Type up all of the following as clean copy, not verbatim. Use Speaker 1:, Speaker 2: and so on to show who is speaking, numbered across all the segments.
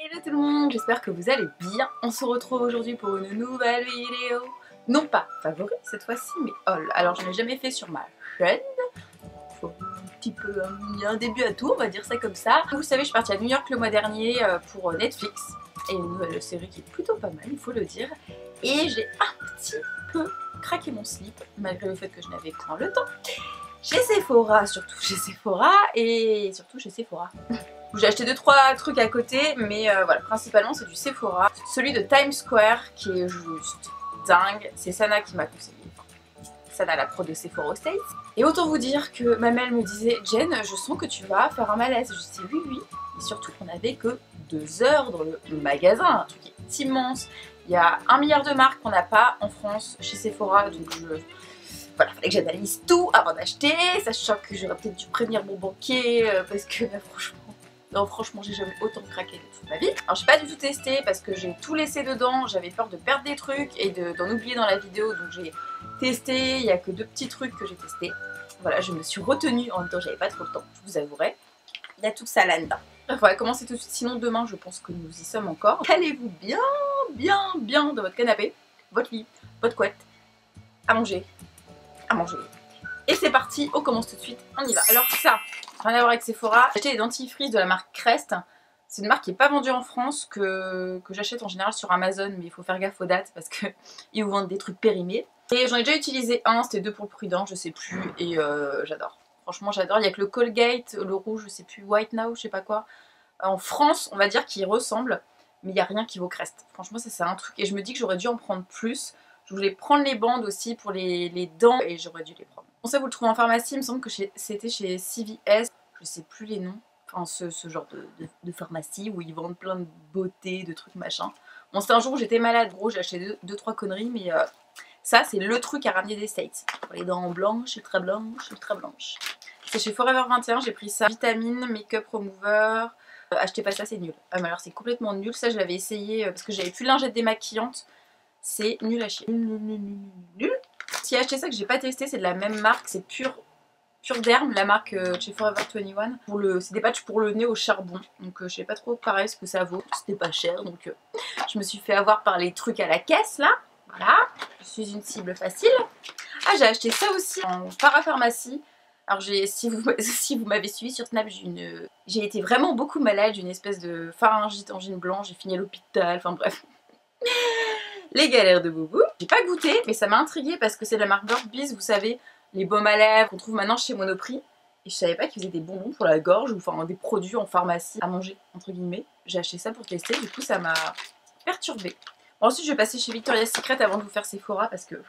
Speaker 1: Hello tout le monde, j'espère que vous allez bien. On se retrouve aujourd'hui pour une nouvelle vidéo. Non pas favori cette fois-ci, mais haul. Alors je n'ai jamais fait sur ma chaîne. Faut un petit peu un début à tout, on va dire ça comme ça. Vous savez, je suis partie à New York le mois dernier pour Netflix. Et une nouvelle série qui est plutôt pas mal, il faut le dire. Et j'ai un petit peu craqué mon slip, malgré le fait que je n'avais point le temps. Chez Sephora, surtout chez Sephora, et surtout chez Sephora. J'ai acheté 2-3 trucs à côté, mais voilà, principalement c'est du Sephora. Celui de Times Square qui est juste dingue, c'est Sana qui m'a conseillé. Sana, la pro de Sephora aux States. Et autant vous dire que ma mère me disait « Jen, je sens que tu vas faire un malaise ». Je dis oui. Et surtout qu'on n'avait que 2 heures dans le magasin, un truc qui est immense. Il y a 1 milliard de marques qu'on n'a pas en France chez Sephora, donc voilà, il fallait que j'analyse tout avant d'acheter, sachant que j'aurais peut-être dû prévenir mon banquier parce que franchement... Non, franchement, j'ai jamais autant craqué de toute ma vie. Alors, j'ai pas du tout testé parce que j'ai tout laissé dedans. J'avais peur de perdre des trucs et d'en oublier dans la vidéo. Donc, j'ai testé. Il y a que 2 petits trucs que j'ai testés. Voilà, je me suis retenue. En même temps, j'avais pas trop le temps, je vous avouerai. Il y a tout ça là-dedans. Bref, on va commencer tout de suite. Sinon, demain, je pense que nous y sommes encore. Allez-vous bien dans votre canapé, votre lit, votre couette, à manger. Et c'est parti, on commence tout de suite, on y va. Alors ça, rien à voir avec Sephora, j'ai acheté des dentifrices de la marque Crest. C'est une marque qui n'est pas vendue en France, que j'achète en général sur Amazon, mais il faut faire gaffe aux dates parce qu'ils vous vendent des trucs périmés. Et j'en ai déjà utilisé un, c'était 2 pour le prudent, je sais plus, et j'adore. Franchement j'adore, il y a que le Colgate, le rouge, je sais plus, White Now, je sais pas quoi. En France, on va dire qu'il ressemble, mais il n'y a rien qui vaut Crest. Franchement ça c'est un truc, et je me dis que j'aurais dû en prendre plus. Je voulais prendre les bandes aussi pour les dents, et j'aurais dû les prendre. Bon, ça vous le trouvez en pharmacie, il me semble que c'était chez CVS, je sais plus les noms, enfin ce genre de pharmacie où ils vendent plein de beauté, de trucs machin. Bon, c'était un jour où j'étais malade, gros, j'ai acheté 2-3 conneries, mais ça c'est le truc à ramener des States. Pour les dents blanches, ultra blanches. C'est chez Forever 21, j'ai pris ça. Vitamine, make-up remover, achetez pas ça, c'est nul. Mais alors c'est complètement nul, ça je l'avais essayé parce que j'avais plus de lingette démaquillante. C'est nul à chier. Nul. Si j'ai acheté ça que j'ai pas testé, c'est de la même marque, c'est Pure Derm, la marque chez Forever 21. C'est des patchs pour le nez au charbon. Donc je sais pas trop pareil ce que ça vaut. C'était pas cher, donc je me suis fait avoir par les trucs à la caisse là. Voilà, je suis une cible facile. Ah, j'ai acheté ça aussi en parapharmacie. Alors si vous m'avez suivi sur Snap, j'ai été vraiment beaucoup malade, j'ai une espèce de pharyngite, angine blanche, j'ai fini à l'hôpital, enfin bref. Les galères de Boubou. J'ai pas goûté, mais ça m'a intriguée parce que c'est de la marque Burt's Bees, vous savez, les baumes à lèvres qu'on trouve maintenant chez Monoprix. Et je savais pas qu'ils faisaient des bonbons pour la gorge ou enfin des produits en pharmacie à manger, entre guillemets. J'ai acheté ça pour tester, du coup ça m'a perturbée. Bon, ensuite je vais passer chez Victoria's Secret avant de vous faire Sephora parce que...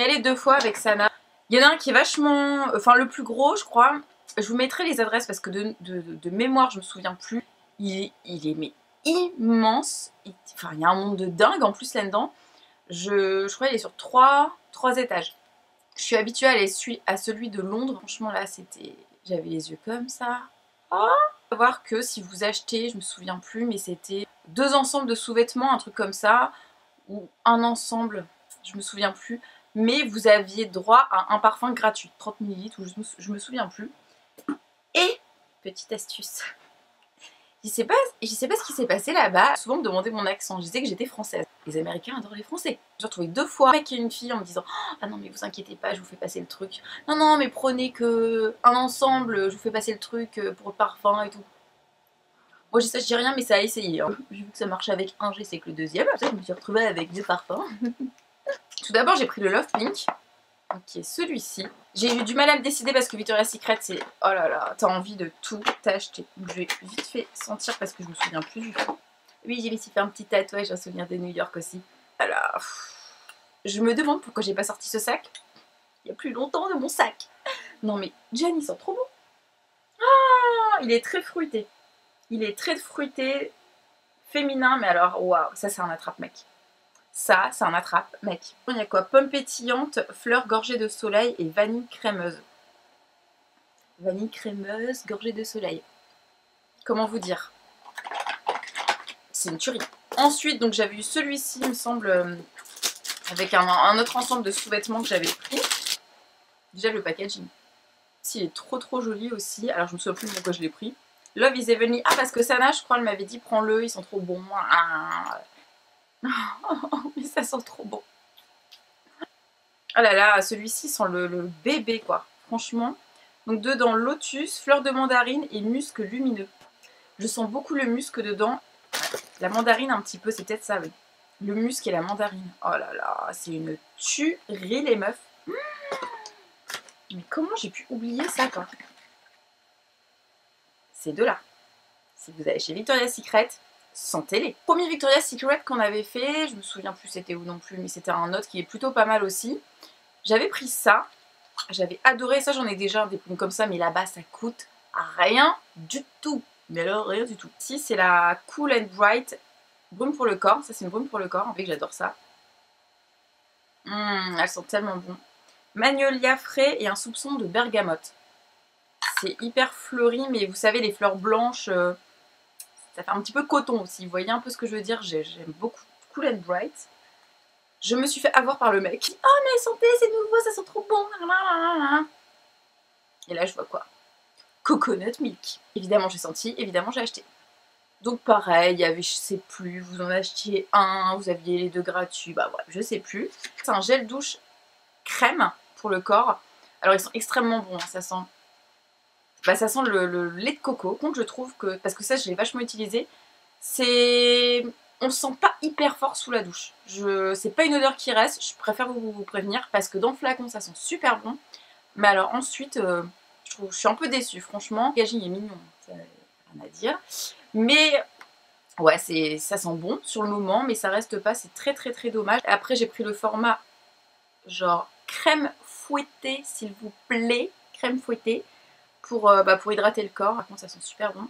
Speaker 1: Elle est 2 fois avec Sana. Il y en a un qui est vachement... Enfin le plus gros je crois. Je vous mettrai les adresses parce que de mémoire je me souviens plus. Il est mais immense, enfin il y a un monde de dingue en plus là-dedans. Je crois qu'il est sur 3 étages. Je suis habituée à aller à celui de Londres, franchement là c'était... J'avais les yeux comme ça. Ah, faut savoir que si vous achetez, je me souviens plus, mais c'était 2 ensembles de sous-vêtements, un truc comme ça, ou un ensemble, je me souviens plus, mais vous aviez droit à un parfum gratuit, 30 ml, ou je me souviens plus. Et, petite astuce, je sais pas ce qui s'est passé là-bas. Souvent on me demandait mon accent, je disais que j'étais française. Les Américains adorent les Français. J'ai retrouvé 2 fois un mec et une fille en me disant « Ah non mais vous inquiétez pas, je vous fais passer le truc. Non mais prenez que un ensemble, je vous fais passer le truc pour le parfum et tout. » Moi je dis rien mais ça a essayé. Hein. J'ai vu que ça marche avec un, j'essaie que le deuxième. Après je me suis retrouvée avec 2 parfums. Tout d'abord j'ai pris le Love Pink, qui est celui-ci. J'ai eu du mal à me décider parce que Victoria's Secret c'est... Oh là là, t'as envie de tout acheter. Je vais vite fait sentir parce que je me souviens plus du tout. Oui, j'ai laissé faire un petit tatouage, un souvenir de New York aussi. Alors, je me demande pourquoi j'ai pas sorti ce sac. Il y a plus longtemps de mon sac. Non mais, Jen, il sent trop bon. Ah, il est très fruité. Il est très fruité, féminin, mais alors, waouh, ça c'est un attrape-mec. Ça, c'est un attrape-mec. Il y a quoi? Pomme pétillante, fleurs gorgées de soleil et vanille crémeuse. Vanille crémeuse, gorgée de soleil. Comment vous dire? C'est une tuerie. Ensuite, donc j'avais eu celui-ci, il me semble, avec un autre ensemble de sous-vêtements que j'avais pris. Déjà le packaging. Il est trop joli aussi. Alors je me souviens plus pourquoi je l'ai pris. Love is Heavenly. Ah, parce que Sana, je crois, elle m'avait dit prends-le, ils sont trop bons. Ah. Mais ça sent trop bon. Oh là là, celui-ci sent le bébé, quoi. Franchement. Donc dedans, lotus, fleur de mandarine et musc lumineux. Je sens beaucoup le musc dedans. La mandarine un petit peu, c'est peut-être ça, oui. Le musc et la mandarine. Oh là là, c'est une tuerie, les meufs. Mais comment j'ai pu oublier ça, quoi? Ces deux-là. Si vous allez chez Victoria's Secret, sentez-les. Premier Victoria's Secret qu'on avait fait, je me souviens plus c'était où non plus, mais c'était un autre qui est plutôt pas mal aussi. J'avais pris ça, j'avais adoré ça, j'en ai déjà des pompes comme ça, mais là-bas ça coûte rien du tout. Mais alors rien du tout. Ici c'est la Cool and Bright brume pour le corps, ça c'est une brume pour le corps, en fait j'adore ça. Elles sont tellement bonnes. Magnolia frais et un soupçon de bergamote. C'est hyper fleuri, mais vous savez les fleurs blanches, ça fait un petit peu coton aussi, vous voyez un peu ce que je veux dire, j'aime beaucoup. Cool and Bright. Je me suis fait avoir par le mec. Oh mais santé, c'est nouveau, ça sent trop bon. Et là je vois quoi? Coconut milk. Évidemment j'ai senti, évidemment j'ai acheté. Donc pareil, il y avait, je sais plus, vous en achetiez un, vous aviez les deux gratuits, bah bref, je sais plus. C'est un gel douche crème pour le corps. Alors ils sont extrêmement bons, hein, ça sent... Bah, ça sent le lait de coco. Contre, je trouve que, parce que ça je l'ai vachement utilisé, c'est... On se sent pas hyper fort sous la douche. C'est pas une odeur qui reste, je préfère vous prévenir, parce que dans le flacon ça sent super bon. Mais alors ensuite, je suis un peu déçue, franchement. Le packaging est mignon, ça n'a rien à dire. Mais ouais, ça sent bon sur le moment, mais ça reste pas, c'est très très très dommage. Après j'ai pris le format genre crème fouettée, s'il vous plaît, crème fouettée, pour hydrater le corps. Par contre ça sent super bon.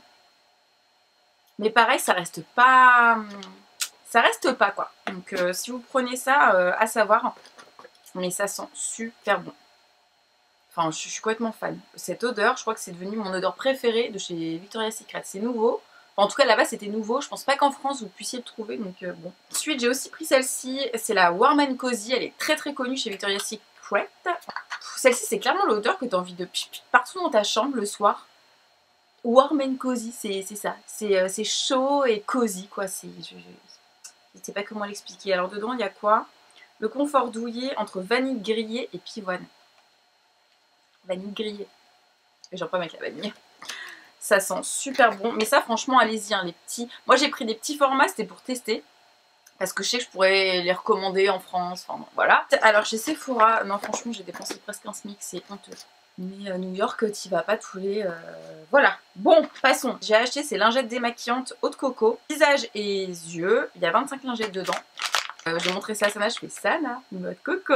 Speaker 1: Mais pareil, ça reste pas quoi. Donc si vous prenez ça, à savoir, mais ça sent super bon. Enfin, je suis complètement fan. Cette odeur, je crois que c'est devenu mon odeur préférée de chez Victoria's Secret. C'est nouveau. Enfin, en tout cas, là-bas, c'était nouveau. Je pense pas qu'en France, vous puissiez le trouver. Donc, bon. Ensuite, j'ai aussi pris celle-ci. C'est la Warm and Cozy. Elle est très, très connue chez Victoria's Secret. Celle-ci, c'est clairement l'odeur que tu as envie de pipi partout dans ta chambre le soir. Warm and Cozy, c'est ça. C'est chaud et cosy, quoi. Je sais pas comment l'expliquer. Alors, dedans, il y a quoi? Le confort douillet entre vanille grillée et pivoine. Vanille grillée. J'en peux mettre la vanille. Ça sent super bon. Mais ça, franchement, allez-y, hein, les petits. Moi, j'ai pris des petits formats, c'était pour tester. Parce que je sais que je pourrais les recommander en France. Enfin, bon, voilà. Alors, chez Sephora, non, franchement, j'ai dépensé presque un SMIC, c'est honteux. Mais à New York, t'y vas pas tous les... Voilà. Bon, passons. J'ai acheté ces lingettes démaquillantes eau de coco. Visage et yeux. Il y a 25 lingettes dedans. J'ai montré ça à Sana, je fais Sana, mode coco.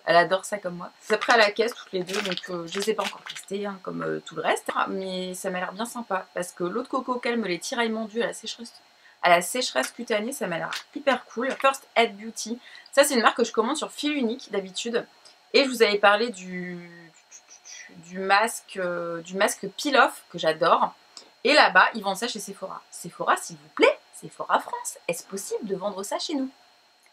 Speaker 1: Elle adore ça comme moi. C'est après à la caisse toutes les deux, donc je les ai pas encore testées, hein, comme tout le reste. Mais ça m'a l'air bien sympa, parce que l'eau de coco calme les tiraillements dus à la sécheresse cutanée, ça m'a l'air hyper cool. First Aid Beauty, ça c'est une marque que je commande sur fil unique d'habitude. Et je vous avais parlé du masque peel-off que j'adore. Et là-bas, ils vendent ça chez Sephora. Sephora, s'il vous plaît, Sephora France, est-ce possible de vendre ça chez nous?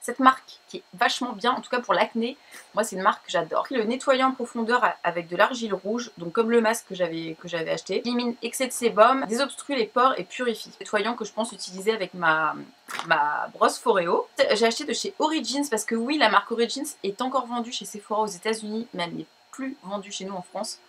Speaker 1: Cette marque qui est vachement bien, en tout cas pour l'acné, moi c'est une marque que j'adore. Le nettoyant en profondeur avec de l'argile rouge, donc comme le masque que j'avais acheté, élimine excès de sébum, désobstrue les pores et purifie. Nettoyant que je pense utiliser avec ma brosse Foreo. J'ai acheté de chez Origins parce que oui, la marque Origins est encore vendue chez Sephora aux États-Unis, mais elle n'est plus vendue chez nous en France.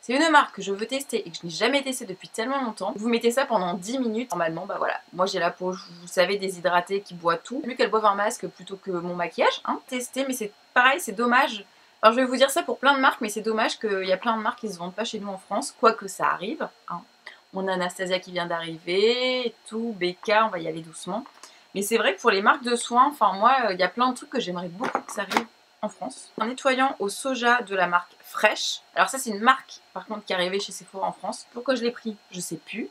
Speaker 1: C'est une marque que je veux tester et que je n'ai jamais testé depuis tellement longtemps. Vous mettez ça pendant 10 minutes. Normalement, bah voilà. Moi j'ai la peau, vous savez, déshydratée qui boit tout. Mieux qu'elle boive un masque plutôt que mon maquillage. Hein. Tester, mais c'est pareil, c'est dommage. Alors je vais vous dire ça pour plein de marques, mais c'est dommage qu'il y a plein de marques qui se vendent pas chez nous en France. Quoique ça arrive. Hein. On a Anastasia qui vient d'arriver, tout, Becca, on va y aller doucement. Mais c'est vrai que pour les marques de soins, enfin moi, il y a plein de trucs que j'aimerais beaucoup que ça arrive en France. Un nettoyant au soja de la marque Fresh. Alors ça c'est une marque par contre qui est arrivée chez Sephora en France. Pourquoi je l'ai pris? Je sais plus.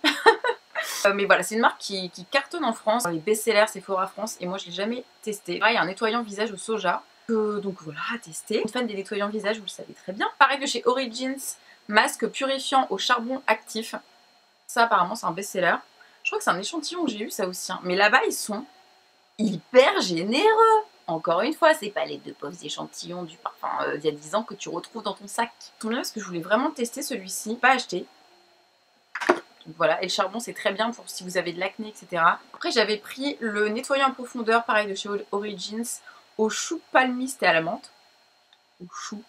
Speaker 1: Mais voilà, c'est une marque qui cartonne en France. Les best-sellers Sephora France et moi je l'ai jamais testé. Pareil, un nettoyant visage au soja. Donc voilà, à tester. Une fan des nettoyants visage, vous le savez très bien. Pareil de chez Origins, masque purifiant au charbon actif. Ça apparemment c'est un best-seller. Je crois que c'est un échantillon que j'ai eu ça aussi. Hein. Mais là-bas ils sont hyper généreux. Encore une fois, c'est pas les deux pauvres échantillons du parfum d'il y a 10 ans que tu retrouves dans ton sac. Tout bien parce que je voulais vraiment tester celui-ci, pas acheter. Donc voilà, et le charbon c'est très bien pour si vous avez de l'acné, etc. Après j'avais pris le nettoyant en profondeur, pareil de chez Origins, au chou palmiste et à la menthe. Au chou.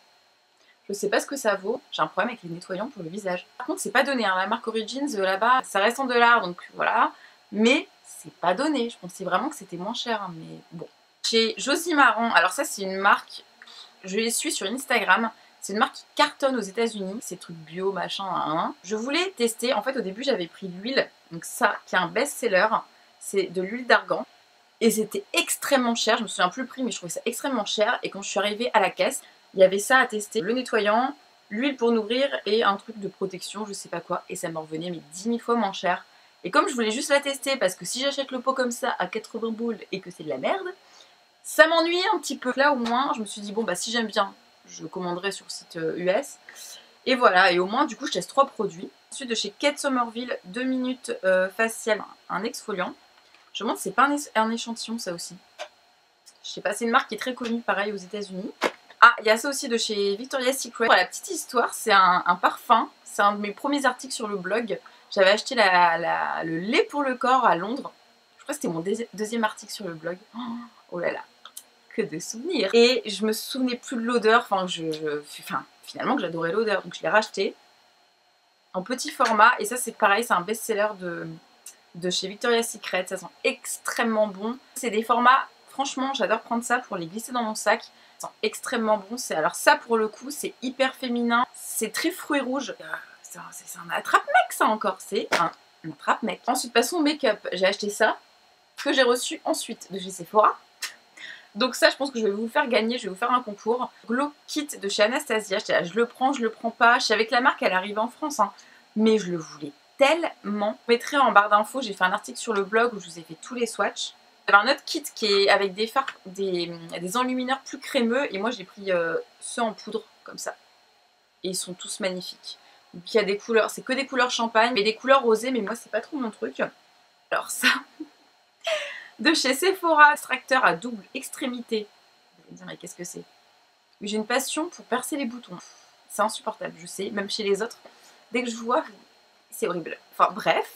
Speaker 1: Je sais pas ce que ça vaut, j'ai un problème avec les nettoyants pour le visage. Par contre c'est pas donné, hein. La marque Origins là-bas, ça reste en dollars, donc voilà. Mais c'est pas donné, je pensais vraiment que c'était moins cher, hein, mais bon. Chez Josie Maran, alors ça c'est une marque, je les suis sur Instagram. C'est une marque qui cartonne aux États-Unis, ces trucs bio, machin, hein. Je voulais tester, en fait au début j'avais pris l'huile, donc ça qui est un best-seller, c'est de l'huile d'argan. Et c'était extrêmement cher, je me souviens plus le prix mais je trouvais ça extrêmement cher. Et quand je suis arrivée à la caisse, il y avait ça à tester, le nettoyant, l'huile pour nourrir et un truc de protection, je sais pas quoi. Et ça me revenait mais 10 000 fois moins cher. Et comme je voulais juste la tester parce que si j'achète le pot comme ça à 80 boules et que c'est de la merde, ça m'ennuyait un petit peu. Là au moins je me suis dit bon bah si j'aime bien, je commanderai sur site US. Et voilà, et au moins du coup je teste 3 produits. Ensuite de chez Kate Somerville, 2 minutes facial, un exfoliant. Je me demande si c'est pas un échantillon ça aussi. Je sais pas, c'est une marque qui est très connue pareil aux États-Unis. Ah, il y a ça aussi de chez Victoria's Secret. Pour la petite histoire, c'est un parfum. C'est un de mes premiers articles sur le blog. J'avais acheté le lait pour le corps à Londres. Je crois que c'était mon deuxième article sur le blog. Oh là là, que de souvenirs. Et je me souvenais plus de l'odeur. Enfin, finalement que j'adorais l'odeur. Donc je l'ai racheté en petit format. Et ça c'est pareil, c'est un best-seller de chez Victoria's Secret. Ça sent extrêmement bon. C'est des formats, franchement j'adore prendre ça pour les glisser dans mon sac. Ça sent extrêmement bon. Alors ça pour le coup c'est hyper féminin. C'est très fruits rouges. C'est un attrape-mec ça encore. C'est un attrape-mec. Ensuite passons au make-up. J'ai acheté ça que j'ai reçu ensuite de chez Sephora. Donc ça je pense que je vais vous faire gagner, je vais vous faire un concours. Glow Kit de chez Anastasia, je le prends, je le prends pas. Je savais que la marque elle arrive en France, hein, mais je le voulais tellement. Je mettrai en barre d'infos, j'ai fait un article sur le blog où je vous ai fait tous les swatchs. J'avais un autre kit qui est avec des enlumineurs plus crémeux et moi j'ai pris ceux en poudre comme ça. Et ils sont tous magnifiques. Donc il y a des couleurs, c'est que des couleurs champagne, mais des couleurs rosées, mais moi c'est pas trop mon truc. Alors ça... de chez Sephora, extracteur à double extrémité. Vous allez me dire mais qu'est-ce que c'est? J'ai une passion pour percer les boutons. C'est insupportable, je sais, même chez les autres. Dès que je vois, c'est horrible. Enfin bref,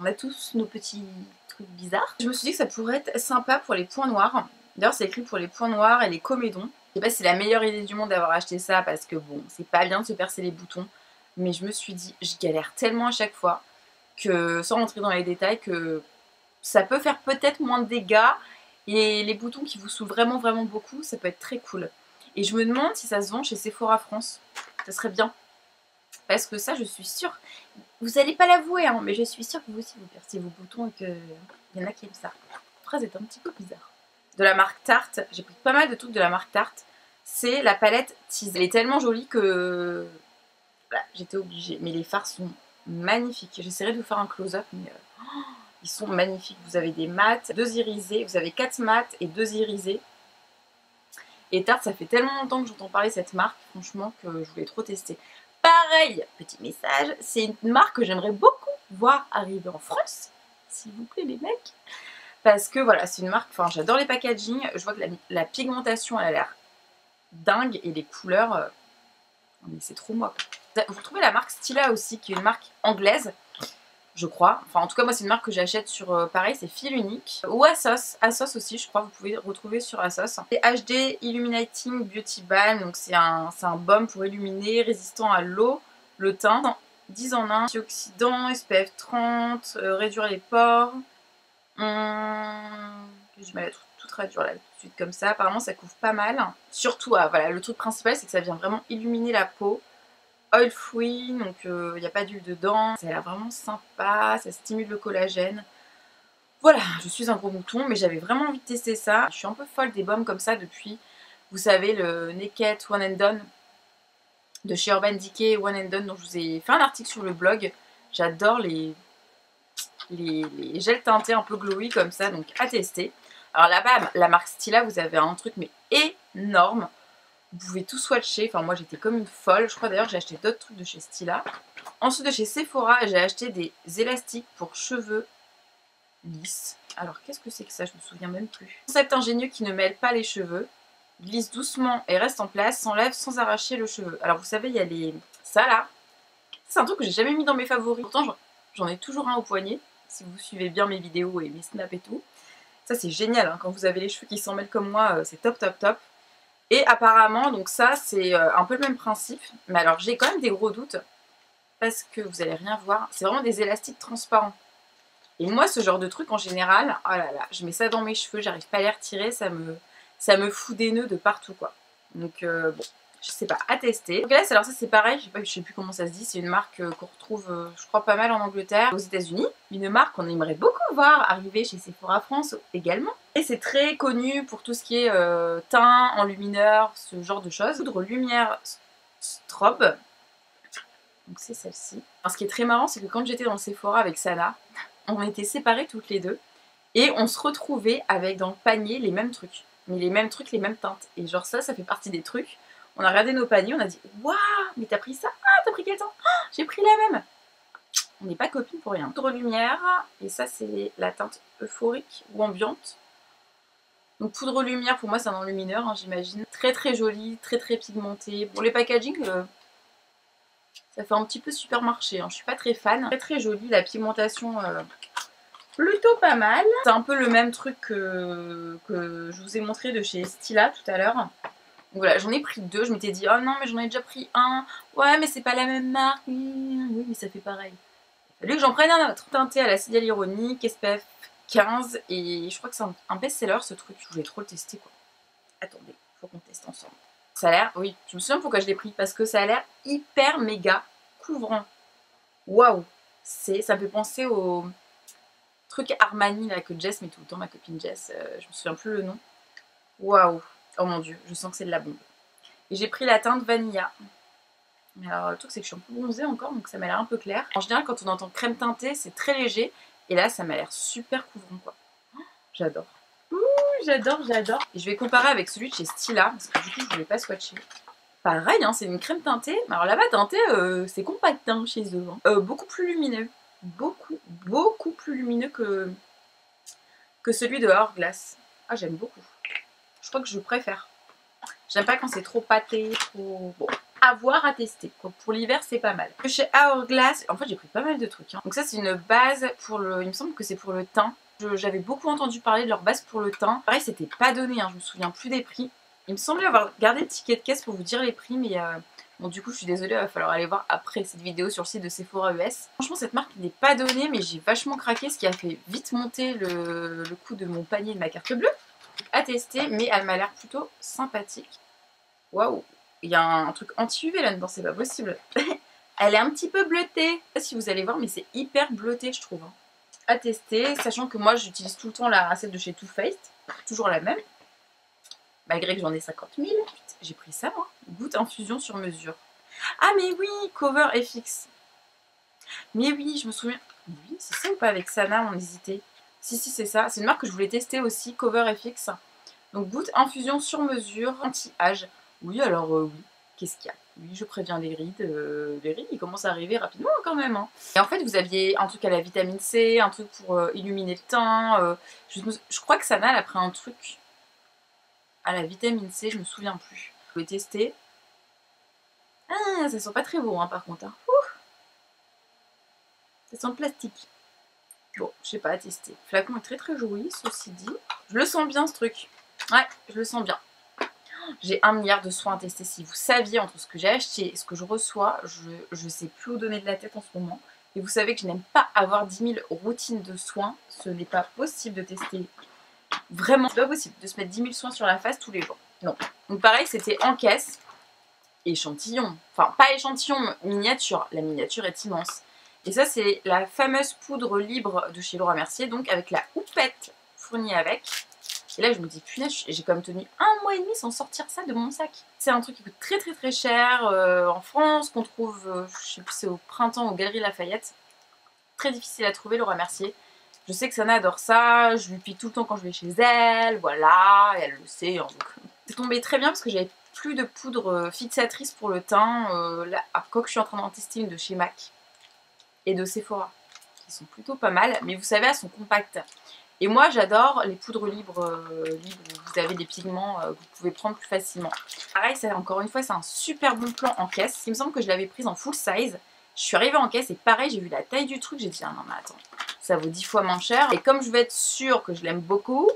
Speaker 1: on a tous nos petits trucs bizarres. Je me suis dit que ça pourrait être sympa pour les points noirs. D'ailleurs c'est écrit pour les points noirs et les comédons. Je sais pas si c'est la meilleure idée du monde d'avoir acheté ça parce que bon, c'est pas bien de se percer les boutons. Mais je me suis dit, je galère tellement à chaque fois que, sans rentrer dans les détails, que ça peut faire peut-être moins de dégâts et les boutons qui vous saoulent vraiment beaucoup, ça peut être très cool. Et je me demande si ça se vend chez Sephora France. Ça serait bien. Parce que ça, je suis sûre, vous n'allez pas l'avouer, hein, mais je suis sûre que vous aussi vous percez vos boutons et qu'il y en a qui aiment ça. La phrase est un petit peu bizarre. De la marque Tarte, j'ai pris pas mal de trucs de la marque Tarte. C'est la palette Tease. Elle est tellement jolie que voilà, j'étais obligée. Mais les fards sont magnifiques. J'essaierai de vous faire un close-up, mais... ils sont magnifiques. Vous avez des mats, 2 irisés. Vous avez 4 mats et 2 irisés. Et Tarte, ça fait tellement longtemps que j'entends parler de cette marque, franchement, que je voulais trop tester. Pareil, petit message, c'est une marque que j'aimerais beaucoup voir arriver en France. S'il vous plaît, les mecs. Parce que voilà, c'est une marque, enfin, j'adore les packaging. Je vois que la pigmentation, elle a l'air dingue. Et les couleurs, mais c'est trop moi. Vous retrouvez la marque Stila aussi, qui est une marque anglaise. Je crois. Enfin, en tout cas, moi, c'est une marque que j'achète sur, pareil, c'est Fil Unique. Ou Asos. Asos aussi, je crois, vous pouvez retrouver sur Asos. C'est HD Illuminating Beauty Balm. Donc, c'est un baume pour illuminer, résistant à l'eau, le teint. 10 en 1. Antioxydant, SPF 30, réduire les pores. J'ai du mal à tout traduire là, tout de suite comme ça. Apparemment, ça couvre pas mal. Surtout, voilà, le truc principal, c'est que ça vient vraiment illuminer la peau. Oil free, donc il n'y a pas d'huile dedans. Ça a l'air vraiment sympa, ça stimule le collagène. Voilà, je suis un gros mouton, mais j'avais vraiment envie de tester ça. Je suis un peu folle des baumes comme ça depuis, vous savez, le Naked One and Done de chez Urban Decay One and Done, dont je vous ai fait un article sur le blog. J'adore les gels teintés un peu glowy comme ça, donc à tester. Alors là-bas, la marque Stila, vous avez un truc mais énorme. Vous pouvez tout swatcher, enfin moi j'étais comme une folle. Je crois d'ailleurs que j'ai acheté d'autres trucs de chez Stila. Ensuite de chez Sephora, j'ai acheté des élastiques pour cheveux lisses. Alors qu'est-ce que c'est que ça? Je me souviens même plus. Concept ingénieux qui ne mêle pas les cheveux. Glisse doucement et reste en place, s'enlève sans arracher le cheveu. Alors vous savez, il y a ça là. C'est un truc que j'ai jamais mis dans mes favoris. Pourtant J'en ai toujours un au poignet, si vous suivez bien mes vidéos et mes snaps et tout. Ça c'est génial, hein. Quand vous avez les cheveux qui s'en mêlent comme moi, c'est top top top. Et apparemment, donc ça c'est un peu le même principe. Mais alors j'ai quand même des gros doutes. Parce que vous allez rien voir. C'est vraiment des élastiques transparents. Et moi ce genre de truc en général, oh là là, je mets ça dans mes cheveux, j'arrive pas à les retirer, ça me fout des nœuds de partout quoi. Donc bon, je sais pas, à tester. Donc là, alors ça c'est pareil, je sais plus comment ça se dit, c'est une marque qu'on retrouve je crois pas mal en Angleterre, aux États-Unis. Une marque qu'on aimerait beaucoup voir arriver chez Sephora France également. Et c'est très connu pour tout ce qui est teint, enlumineur, ce genre de choses. Poudre lumière strobe. Donc c'est celle-ci. Ce qui est très marrant, c'est que quand j'étais dans le Sephora avec Sana, on était séparés toutes les deux. Et on se retrouvait avec dans le panier les mêmes trucs. Mais les mêmes trucs, les mêmes teintes. Et genre ça fait partie des trucs. On a regardé nos paniers, on a dit waouh, mais t'as pris ça? Ah, t'as pris quel temps? Ah, j'ai pris la même. On n'est pas copines pour rien. Poudre lumière, et ça c'est la teinte euphorique ou ambiante. Donc poudre lumière, pour moi c'est un enlumineur, hein, j'imagine. Très très joli, très très pigmenté. Bon, les packaging, ça fait un petit peu supermarché, hein. Je suis pas très fan. Très très joli, la pigmentation plutôt pas mal. C'est un peu le même truc que je vous ai montré de chez Stila tout à l'heure. Donc voilà, j'en ai pris deux, je m'étais dit oh non mais j'en ai déjà pris un, ouais mais c'est pas la même marque, oui mais ça fait pareil. Il fallait que j'en prenne un autre. Teinté à l'acide hyaluronique, SPF 15 et je crois que c'est un best-seller ce truc. Je voulais trop le tester quoi. Attendez, faut qu'on teste ensemble. Ça a l'air, oui, je me souviens pourquoi je l'ai pris, parce que ça a l'air hyper méga couvrant. Waouh, ça me fait penser au truc Armani là que Jess met tout le temps, ma copine Jess, je me souviens plus le nom. Waouh. Oh mon dieu, je sens que c'est de la bombe. Et j'ai pris la teinte Vanilla. Mais alors le truc c'est que je suis un peu bronzée encore, donc ça m'a l'air un peu clair. En général quand on entend crème teintée, c'est très léger. Et là ça m'a l'air super couvrant quoi. Oh, j'adore. Ouh, j'adore, j'adore. Et je vais comparer avec celui de chez Stila, parce que du coup je voulais pas swatcher. Pareil, hein, c'est une crème teintée. Mais alors là-bas teintée, c'est compact hein, chez eux. Hein. Beaucoup plus lumineux. Beaucoup plus lumineux que celui de Hourglass. Ah j'aime beaucoup. Je crois que je préfère. J'aime pas quand c'est trop pâté, trop... Bon, à voir, à tester. Donc pour l'hiver, c'est pas mal. Chez Hourglass, en fait, j'ai pris pas mal de trucs. Hein. Donc ça, c'est une base pour le... Il me semble que c'est pour le teint. J'avais beaucoup entendu parler de leur base pour le teint. Pareil, c'était pas donné, hein. Je me souviens plus des prix. Il me semblait avoir gardé le ticket de caisse pour vous dire les prix, mais... Bon, du coup, je suis désolée, il va falloir aller voir après cette vidéo sur le site de Sephora US. Franchement, cette marque n'est pas donnée, mais j'ai vachement craqué, ce qui a fait vite monter le coût de mon panier de ma carte bleue. À tester, mais elle m'a l'air plutôt sympathique. Waouh, il y a un truc anti-UV là-dedans, c'est pas possible. Elle est un petit peu bleutée. Je sais pas si vous allez voir, mais c'est hyper bleuté, je trouve. Hein. À tester, sachant que moi, j'utilise tout le temps celle de chez Too Faced. Toujours la même. Malgré que j'en ai 50 000. J'ai pris ça, moi. Goutte infusion sur mesure. Ah, mais oui, Cover FX. Mais oui, je me souviens. Oui, c'est ça ou pas avec Sana, on hésitait. Si, c'est ça. C'est une marque que je voulais tester aussi, Cover FX. Donc, goutte infusion sur mesure, anti-âge. Oui, alors, oui. Qu'est-ce qu'il y a? Oui, je préviens les rides. Les rides, ils commencent à arriver rapidement quand même. Hein. Et en fait, vous aviez un truc à la vitamine C, un truc pour illuminer le teint. Je crois que Sana, elle a pris un truc à la vitamine C, je me souviens plus. Je vais tester. Ah, ça sent pas très bon, hein, par contre. Hein. Ça sent le plastique. Bon, je sais pas, à tester. Le flacon est très très joli, ceci dit. Je le sens bien, ce truc. Ouais, je le sens bien. J'ai 1 milliard de soins à tester. Si vous saviez entre ce que j'ai acheté et ce que je reçois, je sais plus où donner de la tête en ce moment. Et vous savez que je n'aime pas avoir 10 000 routines de soins. Ce n'est pas possible de tester. Vraiment, c'est pas possible de se mettre 10 000 soins sur la face tous les jours. Non. Donc pareil, c'était en caisse. Échantillon. Enfin, pas échantillon, miniature. La miniature est immense. Et ça, c'est la fameuse poudre libre de chez Laura Mercier. Donc avec la houppette fournie avec. Et là, je me dis, punaise, j'ai quand même tenu 1 mois et demi sans sortir ça de mon sac. C'est un truc qui coûte très très très cher en France, qu'on trouve, je sais plus, c'est au printemps aux Galeries Lafayette. Très difficile à trouver, Laura Mercier. Je sais que Sana adore ça, je lui pique tout le temps quand je vais chez elle, voilà, et elle le sait. Hein, donc c'est tombé très bien parce que j'avais plus de poudre fixatrice pour le teint. Là, quoique je suis en train d'en tester une de chez MAC et de Sephora, qui sont plutôt pas mal, mais vous savez, elles sont compactes. Et moi, j'adore les poudres libres où vous avez des pigments que vous pouvez prendre plus facilement. Pareil, ça, encore une fois, c'est un super bon plan en caisse. Il me semble que je l'avais prise en full size. Je suis arrivée en caisse et pareil, j'ai vu la taille du truc, j'ai dit ah non mais attends, ça vaut 10 fois moins cher. Et comme je veux être sûre que je l'aime beaucoup,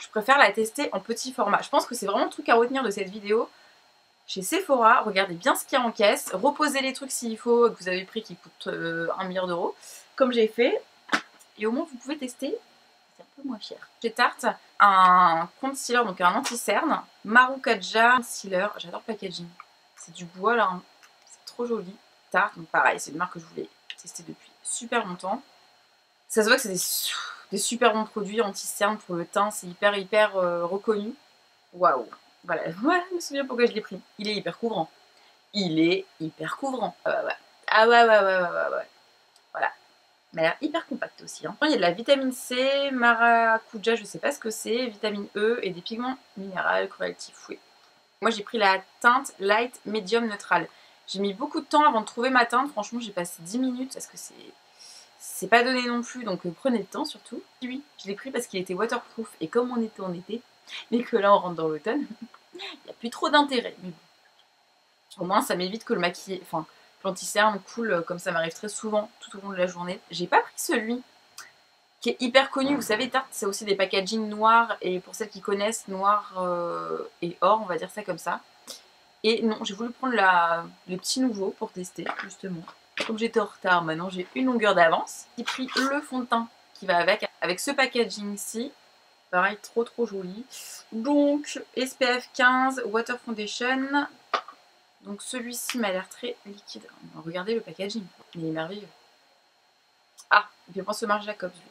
Speaker 1: je préfère la tester en petit format. Je pense que c'est vraiment le truc à retenir de cette vidéo. Chez Sephora, regardez bien ce qu'il y a en caisse, reposez les trucs s'il faut, que vous avez pris qui coûtent 1 milliard d'euros, comme j'ai fait, et au moins vous pouvez tester, c'est un peu moins cher. Chez Tarte, un concealer, donc un anti-cerne, Marukaja Concealer, j'adore le packaging, c'est du bois là, hein. C'est trop joli. Tarte, donc pareil, c'est une marque que je voulais tester depuis super longtemps. Ça se voit que c'est des super bons produits anti-cerne pour le teint, c'est hyper reconnu. Waouh! Voilà, ouais, je me souviens pourquoi je l'ai pris. Il est hyper couvrant. Il est hyper couvrant. Ah ouais. Voilà. Il a l'air hyper compact aussi. Hein. Il y a de la vitamine C, maracuja, je sais pas ce que c'est, vitamine E et des pigments minéraux correctifs. Oui. Moi j'ai pris la teinte light medium neutrale. J'ai mis beaucoup de temps avant de trouver ma teinte. Franchement, j'ai passé 10 minutes parce que c'est pas donné non plus. Donc prenez le temps surtout. Oui, je l'ai pris parce qu'il était waterproof. Et comme on était en été, mais que là on rentre dans l'automne, il n'y a plus trop d'intérêt. Mais bon. Au moins ça m'évite que le maquillage, enfin l'anti-cerne coule comme ça m'arrive très souvent tout au long de la journée. J'ai pas pris celui qui est hyper connu. Vous savez, Tarte c'est aussi des packaging noirs. Et pour celles qui connaissent, noir et or, on va dire ça comme ça. Et non, j'ai voulu prendre les petits nouveaux pour tester justement. Comme j'étais en retard, maintenant j'ai une longueur d'avance. J'ai pris le fond de teint qui va avec ce packaging ici. Pareil, trop joli. Donc, SPF 15, Water Foundation. Donc celui-ci m'a l'air très liquide. Regardez le packaging, il est merveilleux. Ah, il fait penser au Marc Jacobs, lui.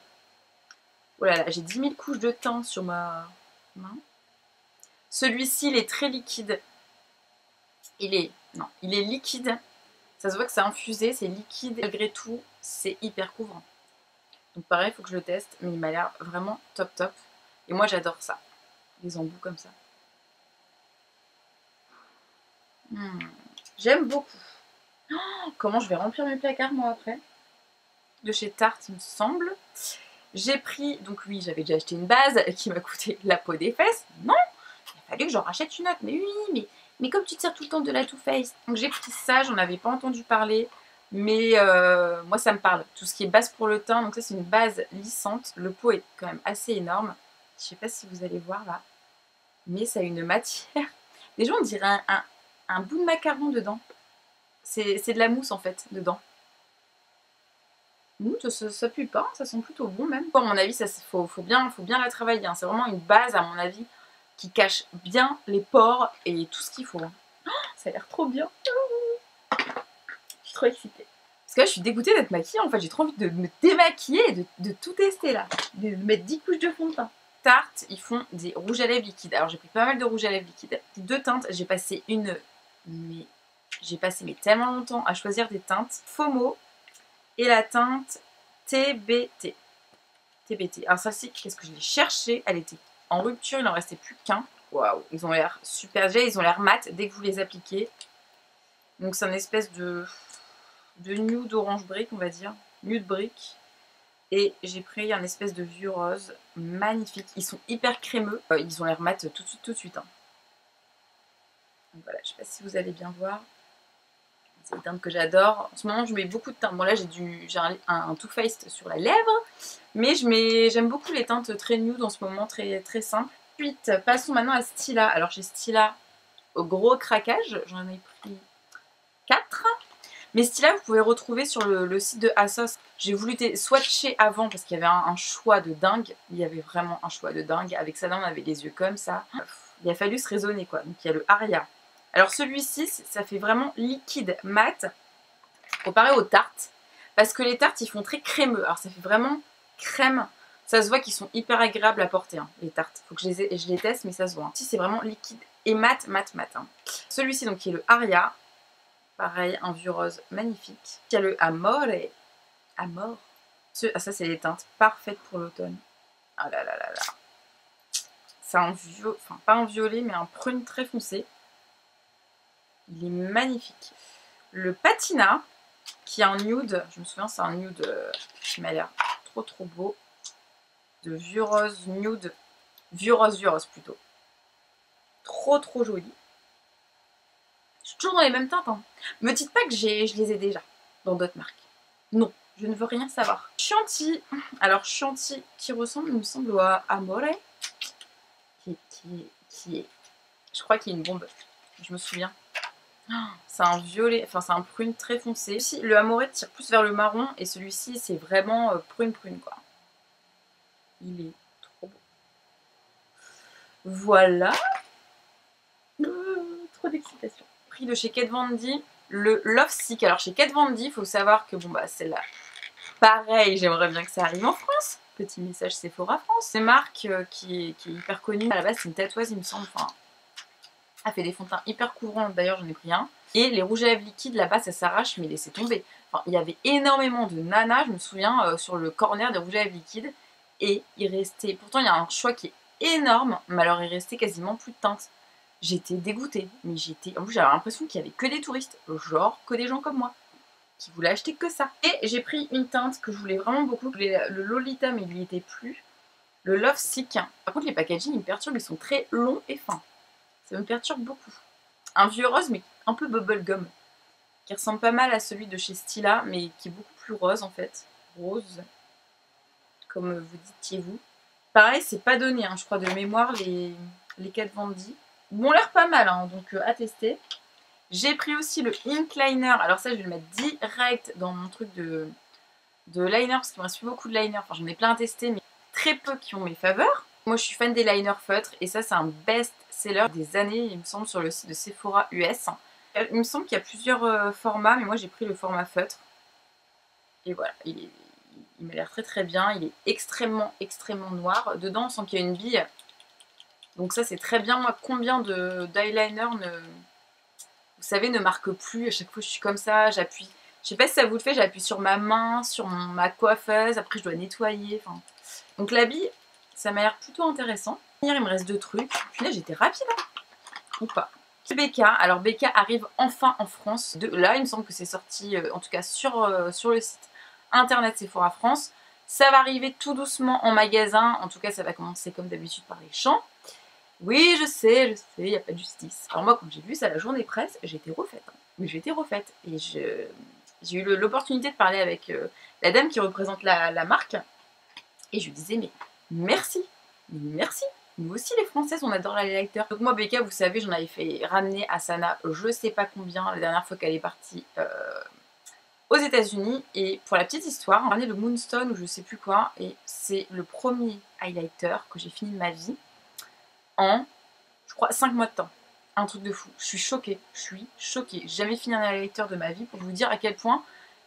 Speaker 1: Oh là là, j'ai 10 000 couches de teint sur ma main. Celui-ci, il est très liquide. Il est liquide. Ça se voit que c'est infusé, c'est liquide. Malgré tout, c'est hyper couvrant. Donc pareil, il faut que je le teste. Mais il m'a l'air vraiment top. Et moi, j'adore ça. Les embouts comme ça. J'aime beaucoup. Oh, comment je vais remplir mes placards, moi, après? De chez Tarte, il me semble. J'ai pris... Donc oui, j'avais déjà acheté une base qui m'a coûté la peau des fesses. Non, il a fallu que j'en rachète une autre. Mais oui, mais comme tu te sers tout le temps de la Too Faced. Donc j'ai pris ça, j'en avais pas entendu parler. Mais moi, ça me parle. Tout ce qui est base pour le teint. Donc ça, c'est une base lissante. Le pot est quand même assez énorme. Je sais pas si vous allez voir là. Mais ça a une matière... Déjà, on dirait un bout de macaron dedans. C'est de la mousse en fait, dedans. Ça pue pas, ça sent plutôt bon même. À mon avis, ça faut bien la travailler. Hein. C'est vraiment une base, à mon avis, qui cache bien les pores et tout ce qu'il faut. Hein. Oh, ça a l'air trop bien. Je suis trop excitée. Parce que là, je suis dégoûtée d'être maquillée. En fait, j'ai trop envie de me démaquiller et de tout tester là. De mettre 10 couches de fond de teint. Tarte, ils font des rouges à lèvres liquides. Alors, j'ai pris pas mal de rouges à lèvres liquides. 2 teintes, j'ai passé tellement longtemps à choisir des teintes. FOMO et la teinte TBT. Alors celle-ci, qu'est-ce que je l'ai cherchée? Elle était en rupture, il n'en restait plus qu'un. Waouh, ils ont l'air super. Déjà, ils ont l'air mat dès que vous les appliquez. Donc c'est une espèce de nude orange brick, on va dire. Nude brick. Et j'ai pris un espèce de vieux rose magnifique. Ils sont hyper crémeux. Ils ont l'air mat tout de suite. Hein. Donc voilà, je sais pas si vous allez bien voir. C'est des teintes que j'adore. En ce moment, je mets beaucoup de teintes. Bon là, j'ai un Too Faced sur la lèvre. Mais j'aime beaucoup les teintes très nude en ce moment, très simples. Ensuite, passons maintenant à Stila. Alors j'ai Stila au gros craquage. J'en ai pris 4. Mais Stila, vous pouvez retrouver sur le site de ASOS. J'ai voulu swatcher avant parce qu'il y avait un choix de dingue. Il y avait vraiment un choix de dingue. Avec ça, on avait les yeux comme ça. Il a fallu se raisonner quoi. Donc il y a le Aria. Alors celui-ci, ça fait vraiment liquide mat comparé aux tartes. Parce que les tartes, ils font très crémeux. Alors ça fait vraiment crème. Ça se voit qu'ils sont hyper agréables à porter, hein, les tartes. Faut que je les teste, mais ça se voit. Hein. Ici, c'est vraiment liquide et mat. Hein. Celui-ci, donc, qui est le Aria. Pareil, un vieux rose magnifique. Il y a le Amore. Ça, c'est les teintes parfaites pour l'automne. Ah là. C'est pas un violet, mais un prune très foncé. Il est magnifique. Le Patina, qui est un nude, je me souviens, c'est un nude qui m'a l'air trop beau. De vieux rose nude. Vieux rose plutôt. Trop joli. Je suis toujours dans les mêmes teintes. Hein. Me dites pas que je les ai déjà. dans d'autres marques. Non, je ne veux rien savoir. Chantilly. Alors Chantilly qui ressemble, il me semble, à Amore. Qui est... Je crois qu'il y a une bombe. Je me souviens. C'est un violet, enfin c'est un prune très foncé. Ici, le Amore tire plus vers le marron et celui-ci c'est vraiment prune quoi. Il est trop beau. Voilà. Trop d'excitation. Prix de chez Kat Von D, le Love Sick. Alors chez Kat Von D, il faut savoir que bon bah celle-là, pareil, j'aimerais bien que ça arrive en France. Petit message Sephora France. C'est une marque qui est hyper connue. À la base c'est une tatoueuse il me semble. Enfin, elle fait des fonds de teint hyper couvrants, d'ailleurs j'en ai pris un. Et les rouges à lèvres liquides là-bas ça s'arrache mais laissez tomber. Enfin, il y avait énormément de nanas, je me souviens, sur le corner des rouges à lèvres liquides. Et il restait, pourtant il y a un choix qui est énorme, mais alors il restait quasiment plus de teinte. J'étais dégoûtée, mais en plus j'avais l'impression qu'il y avait que des touristes, genre que des gens comme moi, qui voulaient acheter que ça. Et j'ai pris une teinte que je voulais vraiment beaucoup, le Lolita mais il lui était plus, le Love Sick. Par contre les packaging ils me perturbent, ils sont très longs et fins. Ça me perturbe beaucoup. Un vieux rose mais un peu bubblegum, qui ressemble pas mal à celui de chez Stila, mais qui est beaucoup plus rose en fait. Rose, comme vous disiez vous. Pareil, c'est pas donné, hein, je crois de mémoire, les Kat Von D. Ils m'ont l'air pas mal, hein, donc à tester. J'ai pris aussi le Ink Liner. Alors ça, je vais le mettre direct dans mon truc de liner, parce qu'il me reste plus beaucoup de liner. Enfin, j'en ai plein à tester, mais très peu qui ont mes faveurs. Moi, je suis fan des liners feutres, et ça, c'est un best-seller des années, il me semble, sur le site de Sephora US. Il me semble qu'il y a plusieurs formats, mais moi, j'ai pris le format feutre. Et voilà, il m'a l'air très très bien. Il est extrêmement noir. Dedans, on sent qu'il y a une bille. Donc ça, c'est très bien. Moi, combien d'eyeliner vous savez, ne marque plus. À chaque fois, je suis comme ça, j'appuie. Je sais pas si ça vous le fait, j'appuie sur ma main, sur ma coiffeuse. Après, je dois nettoyer. Enfin... Donc la bille, ça m'a l'air plutôt intéressant. Il me reste 2 trucs. Puis là, j'étais rapide, hein. Ou pas. BK. Alors BK arrive enfin en France. Là, il me semble que c'est sorti, en tout cas sur le site internet Sephora France. Ça va arriver tout doucement en magasin. En tout cas, ça va commencer comme d'habitude par les champs. Oui, je sais, il n'y a pas de justice. Alors moi, quand j'ai vu ça à la journée presse, j'ai été refaite. Hein. Mais j'ai été refaite. Et j'ai eu l'opportunité de parler avec la dame qui représente la marque. Et je lui disais, mais merci, merci. Nous aussi, les Françaises, on adore les lecteurs. Donc moi, Becca, vous savez, j'en avais fait ramener à Sana, je sais pas combien, la dernière fois qu'elle est partie aux États-Unis. Et pour la petite histoire, on parlait de Moonstone ou je sais plus quoi. Et c'est le premier highlighter que j'ai fini de ma vie en, je crois, 5 mois de temps. Un truc de fou. Je suis choquée. J'ai jamais fini un highlighter de ma vie pour vous dire à quel point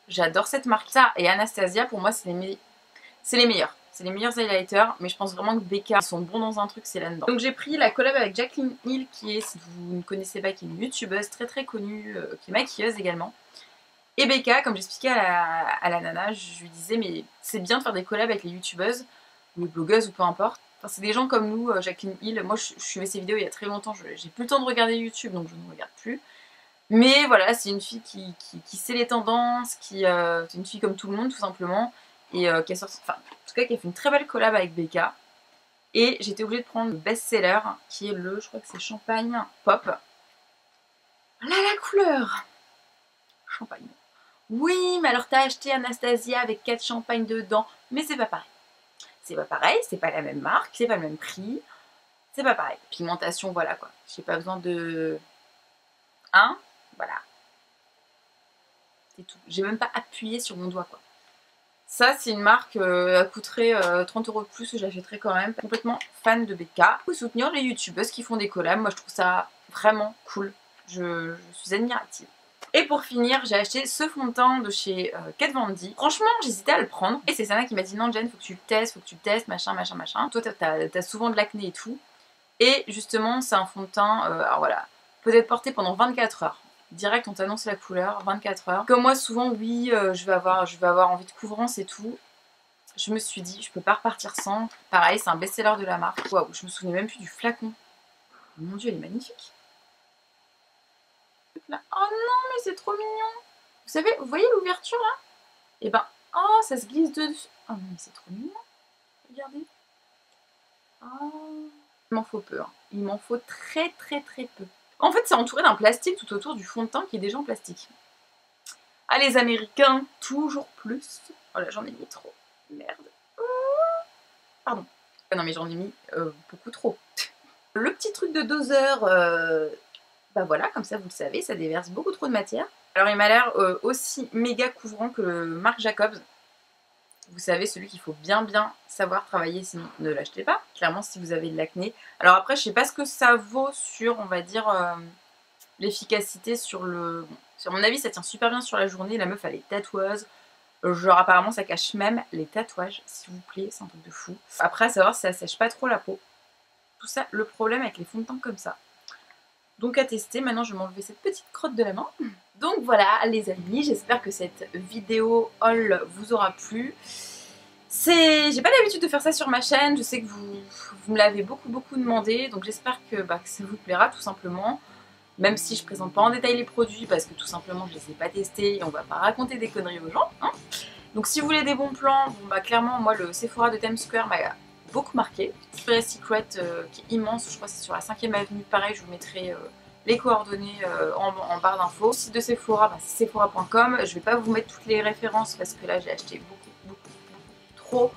Speaker 1: j'adore cette marque. Ça et Anastasia, pour moi, c'est les meilleurs. C'est les meilleurs highlighters, mais je pense vraiment que BK, ils sont bons dans un truc, c'est là-dedans. Donc j'ai pris la collab avec Jaclyn Hill, qui est, si vous ne connaissez pas, qui est une youtubeuse très très connue, qui est maquilleuse également. Et BK, comme j'expliquais à la nana, je lui disais, mais c'est bien de faire des collabs avec les youtubeuses, ou les blogueuses, ou peu importe. Enfin, c'est des gens comme nous, Jaclyn Hill. Moi, je suivais ses vidéos il y a très longtemps, j'ai plus le temps de regarder YouTube, donc je ne regarde plus. Mais voilà, c'est une fille qui sait les tendances, c'est une fille comme tout le monde, tout simplement. Et qui a sorti, enfin, en tout cas, qui a fait une très belle collab avec BK. Et j'étais obligée de prendre le best-seller, qui est je crois que c'est Champagne Pop. Là, la couleur Champagne. Oui, mais alors t'as acheté Anastasia avec 4 champagnes dedans, mais c'est pas pareil. C'est pas pareil, c'est pas la même marque, c'est pas le même prix, c'est pas pareil. Pigmentation, voilà quoi. J'ai pas besoin de... Hein? Voilà. C'est tout. J'ai même pas appuyé sur mon doigt quoi. Ça, c'est une marque, elle coûterait 30 € de plus, que j'achèterais quand même. Complètement fan de BK. Il faut soutenir les youtubeuses qui font des collabs. Moi, je trouve ça vraiment cool. Je suis admirative. Et pour finir, j'ai acheté ce fond de teint de chez Kat Von D. Franchement, j'hésitais à le prendre. Et c'est Sana qui m'a dit non, Jen, faut que tu le testes, machin. Toi, t'as souvent de l'acné et tout. Et justement, c'est un fond de teint, alors voilà, peut-être porté pendant 24 heures. Direct, on t'annonce la couleur, 24 heures. Comme moi, souvent, oui, je vais avoir envie de couvrance et tout. Je me suis dit, je peux pas repartir sans. Pareil, c'est un best-seller de la marque. Waouh, je me souvenais même plus du flacon. Mon dieu, elle est magnifique. Oh non, mais c'est trop mignon. Vous savez, vous voyez l'ouverture là? Et ben, oh, ça se glisse dessus. Oh non, mais c'est trop mignon. Regardez. Oh. Il m'en faut peu. Hein. Il m'en faut très peu. En fait, c'est entouré d'un plastique tout autour du fond de teint qui est déjà en plastique. Ah, les Américains, toujours plus. Oh là, j'en ai mis trop. Merde. Pardon. Ah non, mais j'en ai mis beaucoup trop. Le petit truc de doseur, bah voilà, comme ça vous le savez, ça déverse beaucoup trop de matière. Alors il m'a l'air aussi méga couvrant que le Marc Jacobs. Vous savez, celui qu'il faut bien savoir travailler, sinon ne l'achetez pas. Clairement, si vous avez de l'acné. Alors après, je sais pas ce que ça vaut sur, on va dire, l'efficacité sur le... Bon, sur mon avis, ça tient super bien sur la journée. La meuf, elle est tatoueuse. Genre apparemment, ça cache même les tatouages, s'il vous plaît. C'est un truc de fou. Après, à savoir si ça sèche pas trop la peau. Tout ça, le problème avec les fonds de teint comme ça. Donc à tester, maintenant je vais m'enlever cette petite crotte de la main. Donc voilà les amis, j'espère que cette vidéo haul vous aura plu. J'ai pas l'habitude de faire ça sur ma chaîne, je sais que vous me l'avez beaucoup demandé, donc j'espère que ça vous plaira tout simplement. Même si je présente pas en détail les produits parce que tout simplement je les ai pas testés et on va pas raconter des conneries aux gens. Hein. Donc si vous voulez des bons plans, bon, clairement moi le Sephora de Times Square m'a beaucoup marqué. Victoria's Secret qui est immense, je crois que c'est sur la 5e avenue, pareil je vous mettrai les coordonnées en barre d'infos. Le site de Sephora, c'est sephora.com. Je vais pas vous mettre toutes les références parce que là j'ai acheté beaucoup trop.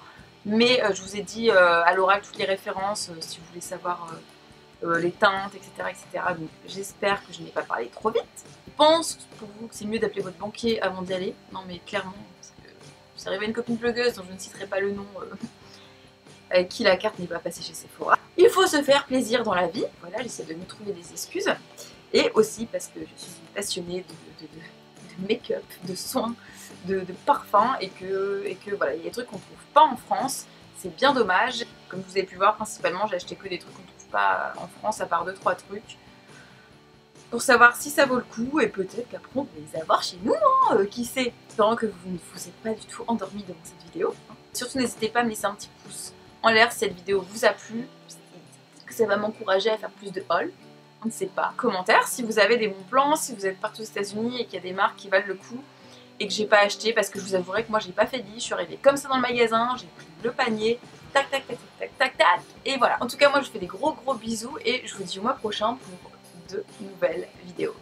Speaker 1: Mais je vous ai dit à l'oral toutes les références si vous voulez savoir les teintes, etc. Donc j'espère que je n'ai pas parlé trop vite. Je pense pour vous que c'est mieux d'appeler votre banquier avant d'y aller. Non mais clairement, parce que c'est arrivé à une copine blogueuse dont je ne citerai pas le nom. Avec qui la carte n'est pas passée chez Sephora. Il faut se faire plaisir dans la vie. Voilà, j'essaie de me trouver des excuses. Et aussi parce que je suis une passionnée de make-up, de soins, de parfums et que voilà, il y a des trucs qu'on ne trouve pas en France. C'est bien dommage. Comme vous avez pu voir, principalement, j'ai acheté que des trucs qu'on ne trouve pas en France, à part 2-3 trucs. Pour savoir si ça vaut le coup et peut-être qu'après on peut les avoir chez nous, hein, qui sait. Espérant que vous ne vous êtes pas du tout endormi devant cette vidéo. Surtout n'hésitez pas à me laisser un petit pouce en l'air si cette vidéo vous a plu. Peut-être que ça va m'encourager à faire plus de haul. On ne sait pas. Commentaire si vous avez des bons plans, si vous êtes partout aux États-Unis et qu'il y a des marques qui valent le coup et que j'ai pas acheté parce que je vous avouerai que moi j'ai pas fait de lit. Je suis arrivée comme ça dans le magasin, j'ai pris le panier, tac et voilà. En tout cas, moi je vous fais des gros bisous et je vous dis au mois prochain pour de nouvelles vidéos.